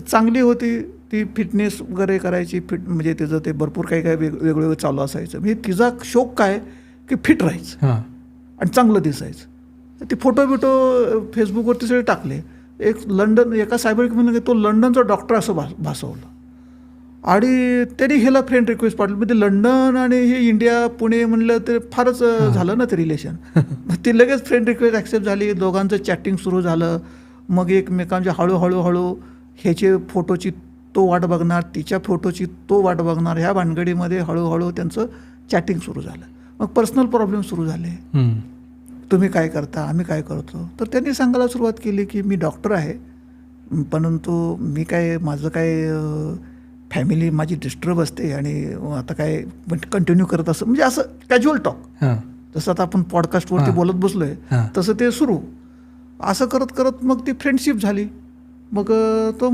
चांगली होती, ती फिटनेस वगैरे करायची, म्हणजे तिचं ते भरपूर काही काही वेगवेगळं चालू असायचं. म्हणजे तिचा शौक काय की फिट राहायचं आणि चांगलं दिसायचं. ते फोटो बिटो फेसबुकवरती सगळे टाकले. एका सायबर क्रिमिनल तो लंडनचा डॉक्टर असं भासवलं आणि त्यांनी ह्याला फ्रेंड रिक्वेस्ट पाठवली. म्हणजे लंडन आणि हे इंडिया पुणे म्हणलं तर फारच झालं ना ते रिलेशन. ती लगेच फ्रेंड रिक्वेस्ट ॲक्सेप्ट झाली, दोघांचं चॅटिंग सुरू झालं. मग एकमेकांच्या हळूहळू ह्याचे फोटोची तो वाट बघणार, तिच्या फोटोची तो वाट बघणार, ह्या भानगडीमध्ये हळूहळू त्यांचं चॅटिंग सुरू झालं. मग पर्सनल प्रॉब्लेम सुरू झाले. तुम्ही काय करता, आम्ही काय करतो. तर त्यांनी सांगायला सुरुवात केली की मी डॉक्टर आहे, परंतु मी काय माझं काय फॅमिली माझी डिस्टर्ब असते आणि आता काय कंटिन्यू करत असं, म्हणजे असं कॅज्युअल टॉक, जसं आता आपण पॉडकास्टवरती बोलत बसलोय तसं ते सुरू. असं करत करत मग ती फ्रेंडशिप झाली. मग तो